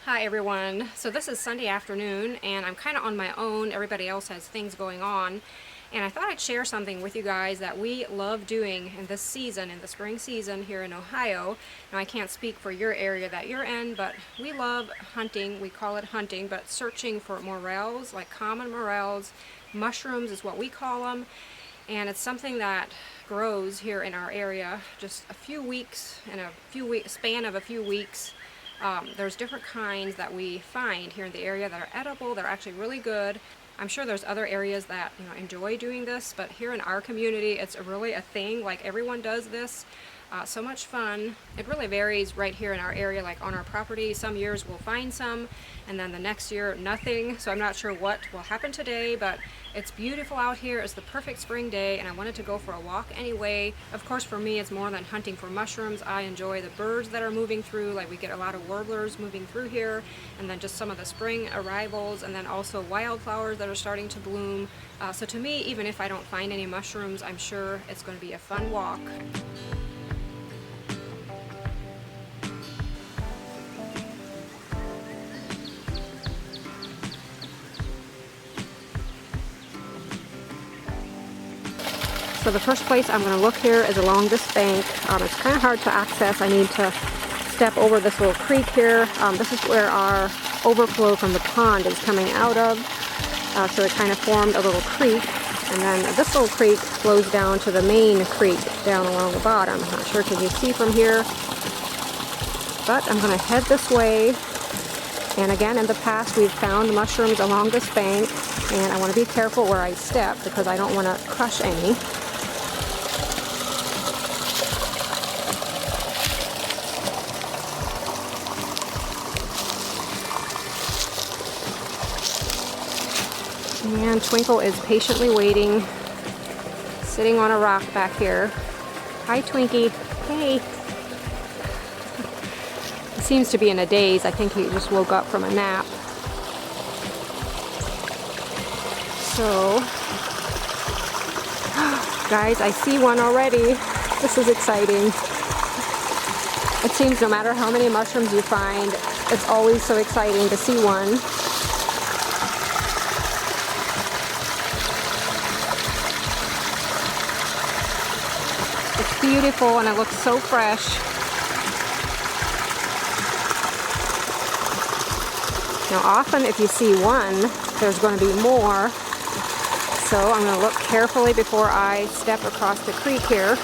Hi everyone. So this is Sunday afternoon and I'm kind of on my own. Everybody else has things going on. And I thought I'd share something with you guys that we love doing in this season, in the spring season here in Ohio. Now I can't speak for your area that you're in, but we love hunting. We call it hunting, but searching for morels, like common morels. Mushrooms is what we call them. And it's something that grows here in our area just a few weeks, in a span of a few weeks. There's different kinds that we find here in the area that are edible. They're actually really good. I'm sure there's other areas that enjoy doing this, but here in our community it's really a thing. Like, everyone does this. So much fun. It really varies right here in our area, like on our property. Some years we'll find some and then the next year nothing. So I'm not sure what will happen today, but it's beautiful out here. It's the perfect spring day and I wanted to go for a walk anyway. Of course, for me it's more than hunting for mushrooms. I enjoy the birds that are moving through. Like, we get a lot of warblers moving through here, and then just some of the spring arrivals, and then also wildflowers that are starting to bloom. So to me, even if I don't find any mushrooms, I'm sure it's going to be a fun walk. So the first place I'm going to look here is along this bank. It's kind of hard to access. I need to step over this little creek here. This is where our overflow from the pond is coming out of. So it kind of formed a little creek. And then this little creek flows down to the main creek down along the bottom. I'm not sure can you see from here. But I'm going to head this way. And again, in the past we've found mushrooms along this bank. And I want to be careful where I step because I don't want to crush any. And Twinkle is patiently waiting, sitting on a rock back here. Hi, Twinkie. Hey. He seems to be in a daze. I think he just woke up from a nap. So, guys, I see one already. This is exciting. It seems no matter how many mushrooms you find, it's always so exciting to see one. It's beautiful and it looks so fresh. Now often if you see one, there's going to be more. So I'm going to look carefully before I step across the creek here.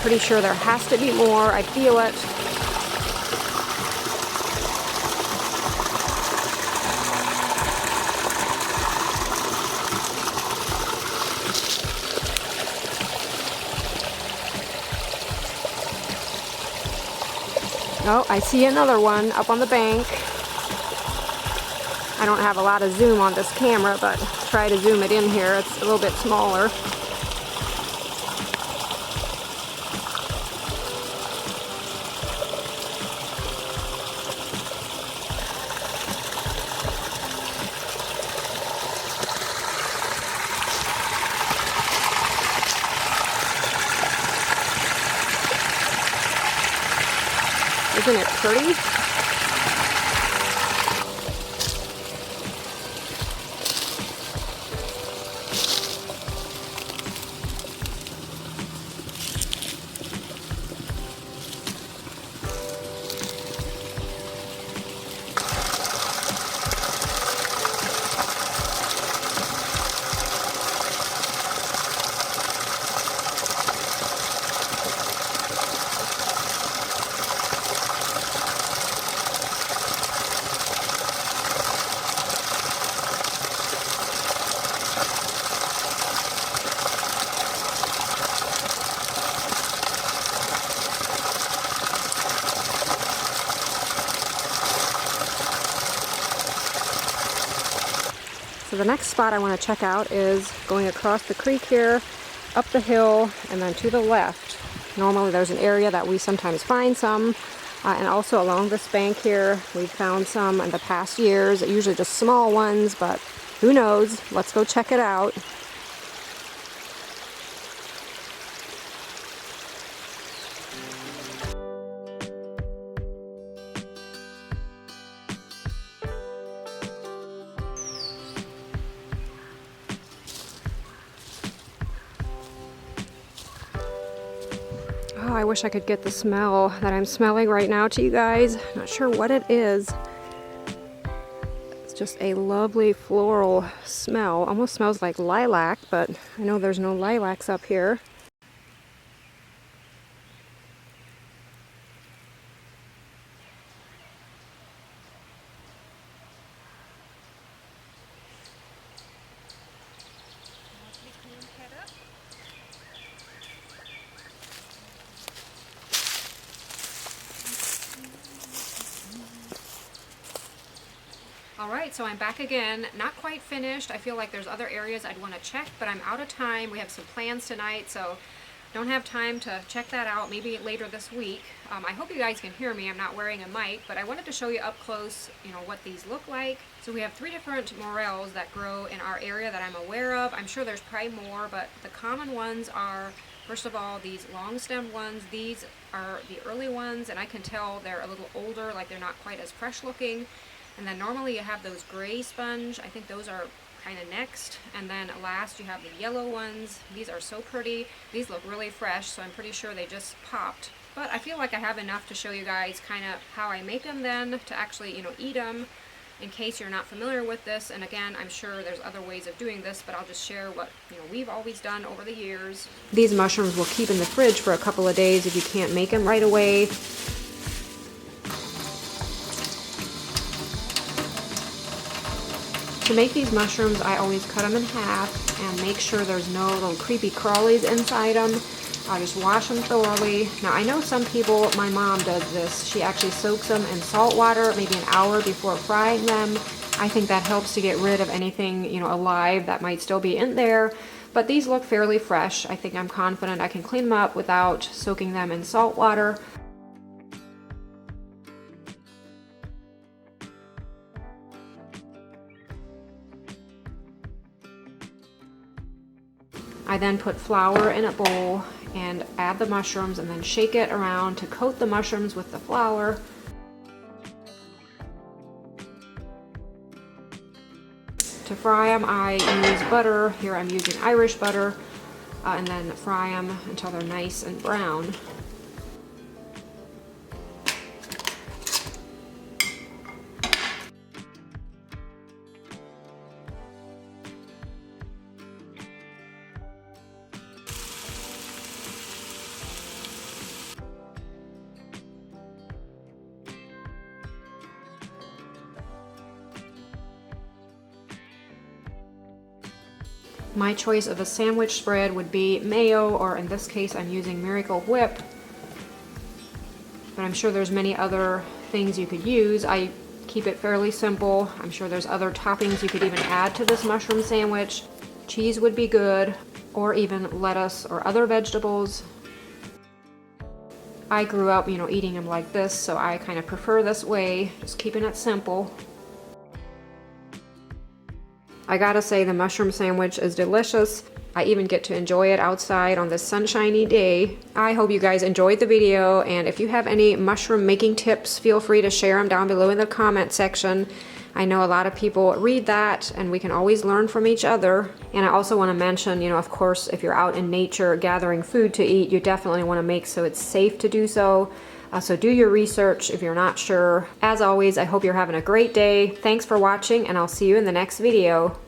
Pretty sure there has to be more. I feel it. Oh, I see another one up on the bank. I don't have a lot of zoom on this camera, but try to zoom it in here. It's a little bit smaller. Isn't it pretty? So the next spot I want to check out is going across the creek here, up the hill, and then to the left. Normally there's an area that we sometimes find some, and also along this bank here we've found some in the past years, usually just small ones, but who knows? Let's go check it out. I wish I could get the smell that I'm smelling right now to you guys. Not sure what it is. It's just a lovely floral smell. Almost smells like lilac, but I know there's no lilacs up here. Alright, so I'm back again. Not quite finished. I feel like there's other areas I'd want to check, but I'm out of time. We have some plans tonight, so don't have time to check that out. Maybe later this week. I hope you guys can hear me. I'm not wearing a mic, but I wanted to show you up close, what these look like. So we have 3 different morels that grow in our area that I'm aware of. I'm sure there's probably more, but the common ones are, first of all, these long-stemmed ones. These are the early ones, and I can tell they're a little older, like they're not quite as fresh looking. And then normally you have those gray sponge. I think those are kind of next. And then last you have the yellow ones. These are so pretty. These look really fresh, so I'm pretty sure they just popped. But I feel like I have enough to show you guys kind of how I make them then to actually, eat them in case you're not familiar with this. And again, I'm sure there's other ways of doing this, but I'll just share what, we've always done over the years. These mushrooms will keep in the fridge for a couple of days if you can't make them right away. To make these mushrooms, I always cut them in half and make sure there's no little creepy crawlies inside them. I just wash them thoroughly. Now I know some people, my mom does this, she actually soaks them in salt water maybe an hour before frying them. I think that helps to get rid of anything, alive that might still be in there. But these look fairly fresh. I think I'm confident I can clean them up without soaking them in salt water. I then put flour in a bowl and add the mushrooms and then shake it around to coat the mushrooms with the flour. To fry them, I use butter. Here I'm using Irish butter, and then fry them until they're nice and brown. My choice of a sandwich spread would be mayo, or in this case I'm using Miracle Whip. But I'm sure there's many other things you could use. I keep it fairly simple. I'm sure there's other toppings you could even add to this mushroom sandwich. Cheese would be good, or even lettuce or other vegetables. I grew up, eating them like this, so I kind of prefer this way, just keeping it simple. I gotta say, the mushroom sandwich is delicious. I even get to enjoy it outside on this sunshiny day. I hope you guys enjoyed the video, and if you have any mushroom making tips, feel free to share them down below in the comment section. I know a lot of people read that, and we can always learn from each other. And I also want to mention, of course, if you're out in nature gathering food to eat, you definitely want to make so it's safe to do so. So do your research if you're not sure. As always, I hope you're having a great day. Thanks for watching, and I'll see you in the next video.